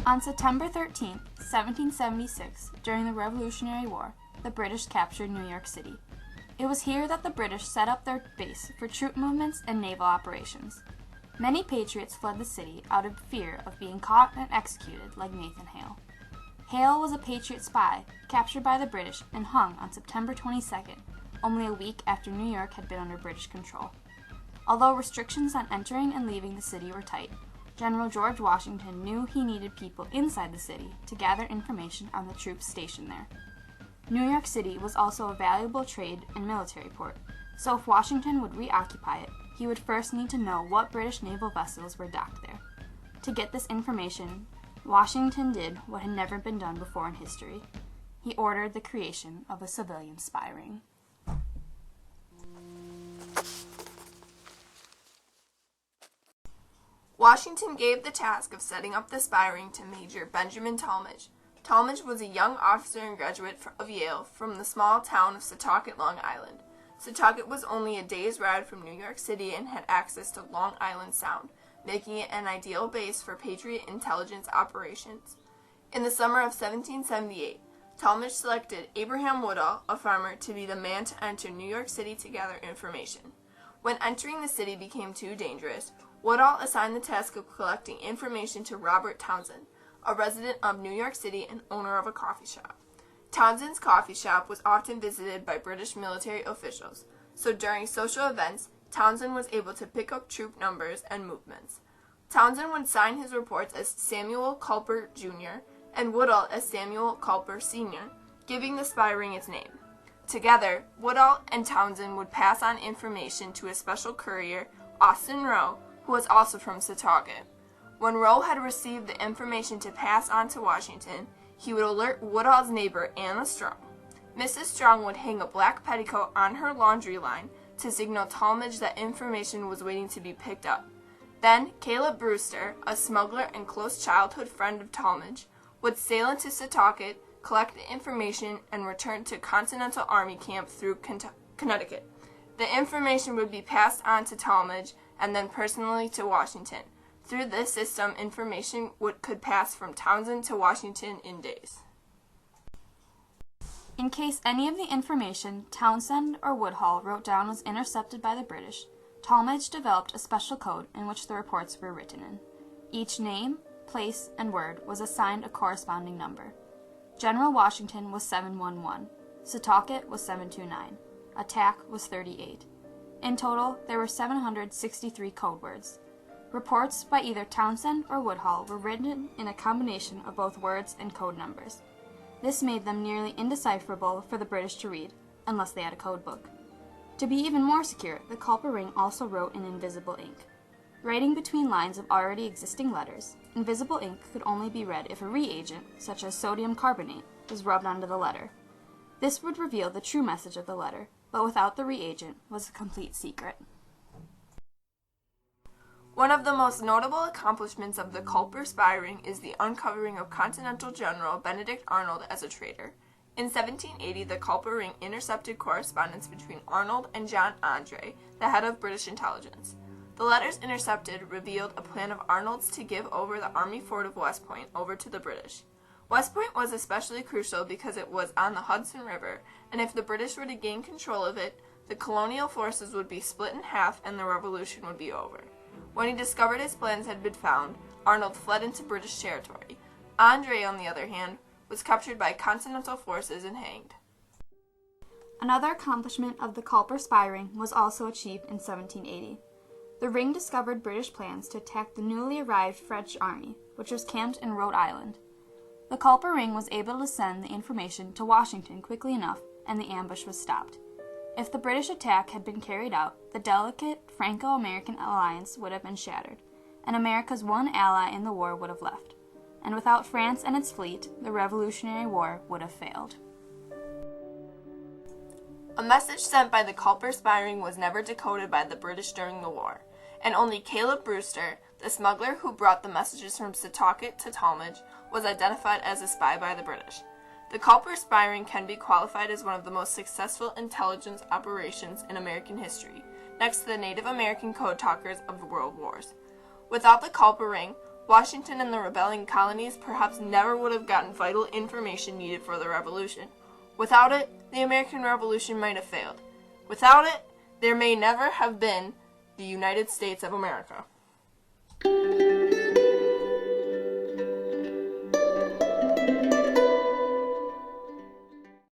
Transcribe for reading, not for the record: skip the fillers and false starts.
On September 13, 1776, during the Revolutionary War, the British captured New York City. It was here that the British set up their base for troop movements and naval operations. Many patriots fled the city out of fear of being caught and executed like Nathan Hale. Hale was a Patriot spy, captured by the British and hung on September 22nd, only a week after New York had been under British control. Although restrictions on entering and leaving the city were tight, General George Washington knew he needed people inside the city to gather information on the troops stationed there. New York City was also a valuable trade and military port, so if Washington would reoccupy it, he would first need to know what British naval vessels were docked there. To get this information, Washington did what had never been done before in history. He ordered the creation of a civilian spy ring. Washington gave the task of setting up the spy ring to Major Benjamin Tallmadge. Tallmadge was a young officer and graduate of Yale from the small town of Setauket, Long Island. Setauket was only a day's ride from New York City and had access to Long Island Sound, making it an ideal base for Patriot intelligence operations. In the summer of 1778, Tallmadge selected Abraham Woodall, a farmer, to be the man to enter New York City to gather information. When entering the city became too dangerous, Woodall assigned the task of collecting information to Robert Townsend, a resident of New York City and owner of a coffee shop. Townsend's coffee shop was often visited by British military officials, so during social events, Townsend was able to pick up troop numbers and movements. Townsend would sign his reports as Samuel Culper, Jr., and Woodall as Samuel Culper, Sr., giving the spy ring its name. Together, Woodall and Townsend would pass on information to a special courier, Austin Roe, who was also from Setauket. When Roe had received the information to pass on to Washington, he would alert Woodall's neighbor, Anna Strong. Mrs. Strong would hang a black petticoat on her laundry line to signal Tallmadge that information was waiting to be picked up. Then, Caleb Brewster, a smuggler and close childhood friend of Tallmadge, would sail into Setauket, collect the information, and return to Continental Army Camp through Connecticut. The information would be passed on to Tallmadge and then personally to Washington. Through this system, information could pass from Townsend to Washington in days. In case any of the information Townsend or Woodhull wrote down was intercepted by the British, Tallmadge developed a special code in which the reports were written in. Each name, place, and word was assigned a corresponding number. General Washington was 711, Setauket was 729, Attack was 38. In total, there were 763 code words. Reports by either Townsend or Woodhull were written in a combination of both words and code numbers. This made them nearly indecipherable for the British to read, unless they had a code book. To be even more secure, the Culper ring also wrote in invisible ink. Writing between lines of already existing letters, invisible ink could only be read if a reagent, such as sodium carbonate, was rubbed onto the letter. This would reveal the true message of the letter, but without the reagent was a complete secret. One of the most notable accomplishments of the Culper spy ring is the uncovering of Continental General Benedict Arnold as a traitor. In 1780, the Culper ring intercepted correspondence between Arnold and John Andre, the head of British intelligence. The letters intercepted revealed a plan of Arnold's to give over the Army fort of West Point over to the British. West Point was especially crucial because it was on the Hudson River, and if the British were to gain control of it, the colonial forces would be split in half and the revolution would be over. When he discovered his plans had been found, Arnold fled into British territory. Andre, on the other hand, was captured by Continental forces and hanged. Another accomplishment of the Culper spy ring was also achieved in 1780. The ring discovered British plans to attack the newly arrived French army, which was camped in Rhode Island. The Culper ring was able to send the information to Washington quickly enough, and the ambush was stopped. If the British attack had been carried out, the delicate Franco-American alliance would have been shattered, and America's one ally in the war would have left. And without France and its fleet, the Revolutionary War would have failed. A message sent by the Culper spy ring was never decoded by the British during the war, and only Caleb Brewster, the smuggler who brought the messages from Setauket to Tallmadge, was identified as a spy by the British. The Culper spy ring can be qualified as one of the most successful intelligence operations in American history, next to the Native American code talkers of the World Wars. Without the Culper ring, Washington and the rebelling colonies perhaps never would have gotten vital information needed for the revolution. Without it, the American Revolution might have failed. Without it, there may never have been the United States of America.